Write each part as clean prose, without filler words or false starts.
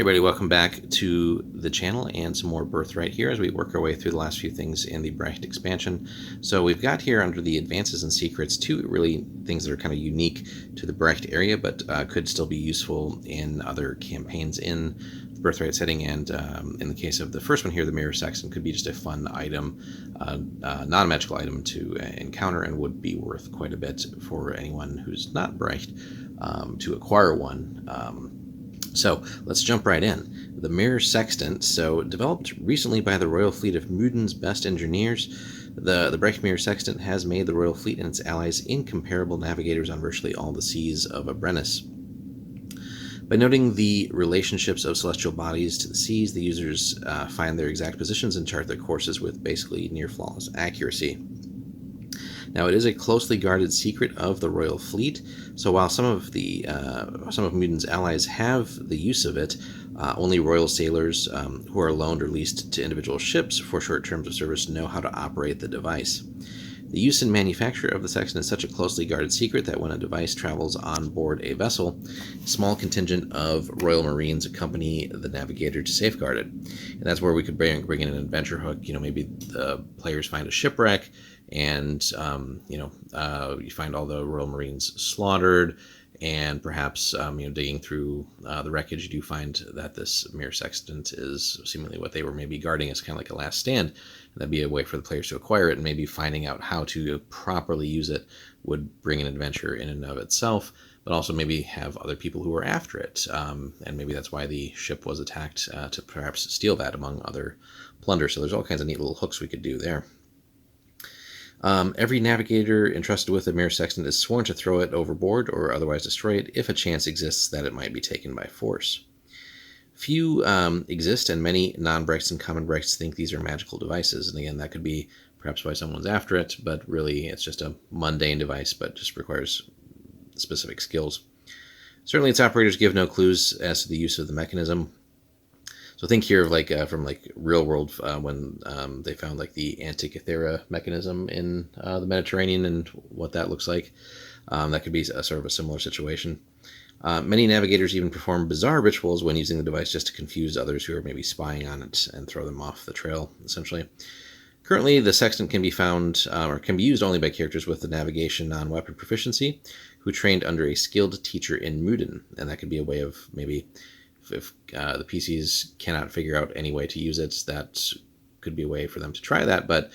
Hey everybody, welcome back to the channel and some more Birthright here as we work our way through the last few things in the Brecht expansion. So we've got here under the Advances and Secrets two really things that are kind of unique to the Brecht area, but could still be useful in other campaigns in the Birthright setting. And in the case of the first one here, the Mirror Sextant could be just a fun item, non-magical item to encounter, and would be worth quite a bit for anyone who's not Brecht to acquire one. So let's jump right in. The Mirror Sextant, so developed recently by the Royal Fleet of Muden's best engineers, the Brecht Mirror Sextant has made the Royal Fleet and its allies incomparable navigators on virtually all the seas of Abrennis. By noting the relationships of celestial bodies to the seas, the users find their exact positions and chart their courses with basically near-flawless accuracy. Now, it is a closely guarded secret of the Royal Fleet, so while some of Muden's allies have the use of it, only Royal sailors who are loaned or leased to individual ships for short terms of service know how to operate the device. The use and manufacture of the sextant is such a closely guarded secret that when a device travels on board a vessel, a small contingent of Royal Marines accompany the navigator to safeguard it. And that's where we could bring in an adventure hook. Maybe the players find a shipwreck, and you find all the Royal Marines slaughtered, and perhaps digging through the wreckage, you do find that this Mirror Sextant is seemingly what they were maybe guarding as kind of like a last stand. And that'd be a way for the players to acquire it, and maybe finding out how to properly use it would bring an adventure in and of itself, but also maybe have other people who are after it, and maybe that's why the ship was attacked, to perhaps steal that among other plunder. So there's all kinds of neat little hooks we could do there. Every navigator entrusted with a Mirror Sextant is sworn to throw it overboard or otherwise destroy it if a chance exists that it might be taken by force. Few exist, and many non-Brechts and common Brechts think these are magical devices. And again, that could be perhaps why someone's after it, but really it's just a mundane device, but just requires specific skills. Certainly its operators give no clues as to the use of the mechanism. So think here of from real world when they found the Antikythera mechanism in the Mediterranean and what that looks like. That could be sort of a similar situation. Many navigators even perform bizarre rituals when using the device just to confuse others who are maybe spying on it and throw them off the trail, essentially. Currently, the sextant can be found or can be used only by characters with the navigation non-weapon proficiency who trained under a skilled teacher in Muden, and that could be a way of maybe if the PCs cannot figure out any way to use it, that could be a way for them to try that. But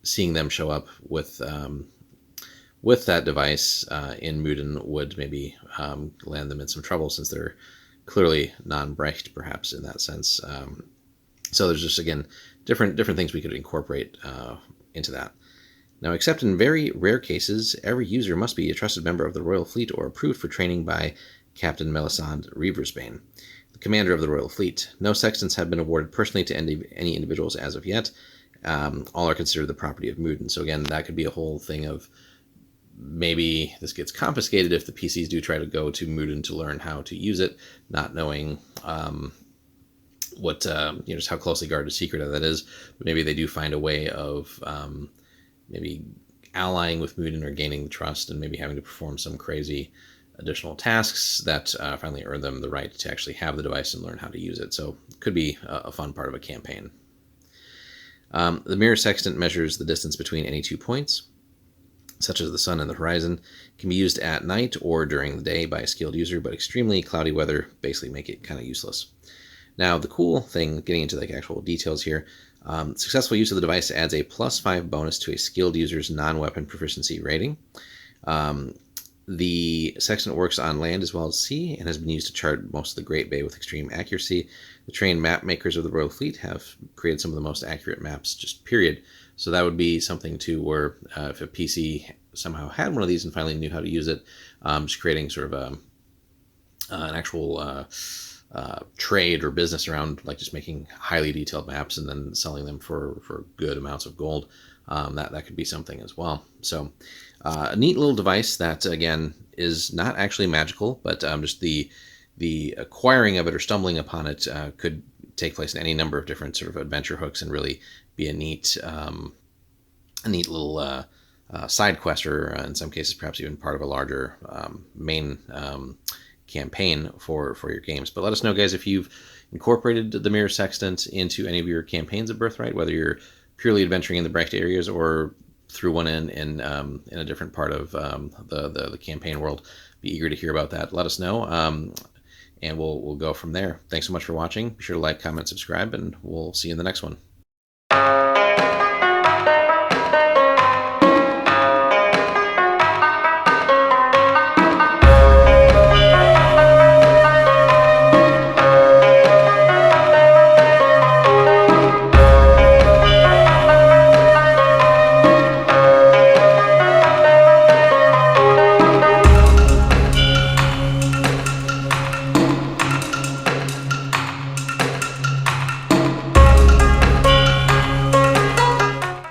seeing them show up with that device in Muden would maybe land them in some trouble, since they're clearly non-Brecht, perhaps in that sense. So there's just, again, different things we could incorporate into that. Now, except in very rare cases, every user must be a trusted member of the Royal Fleet or approved for training by Captain Melisande Reaversbane, the commander of the Royal Fleet. No sextants have been awarded personally to any individuals as of yet. All are considered the property of Muden. So again, that could be a whole thing of maybe this gets confiscated if the PCs do try to go to Muden to learn how to use it, not knowing just how closely guarded a secret that is. But maybe they do find a way of maybe allying with Muden or gaining the trust, and maybe having to perform some crazy additional tasks that finally earn them the right to actually have the device and learn how to use it. So it could be a fun part of a campaign. The Mirror Sextant measures the distance between any 2 points, such as the sun and the horizon. It can be used at night or during the day by a skilled user, but extremely cloudy weather basically make it kind of useless. Now, the cool thing, getting into actual details here, successful use of the device adds a +5 bonus to a skilled user's non-weapon proficiency rating. The sextant works on land as well as sea, and has been used to chart most of the Great Bay with extreme accuracy. The trained map makers of the Royal Fleet have created some of the most accurate maps, just period. So that would be something too, where if a PC somehow had one of these and finally knew how to use it, just creating sort of an actual trade or business around just making highly detailed maps and then selling them for good amounts of gold. That could be something as well. So a neat little device that, again, is not actually magical, but just the acquiring of it or stumbling upon it could take place in any number of different sort of adventure hooks, and really be a neat little side quest, or in some cases perhaps even part of a larger main campaign for your games. But let us know, guys, if you've incorporated the Mirror Sextant into any of your campaigns of Birthright, whether you're purely adventuring in the Brecht areas or threw one in a different part of the campaign world. Be eager to hear about that. Let us know, and we'll go from there. Thanks so much for watching. Be sure to like, comment, subscribe, and we'll see you in the next one.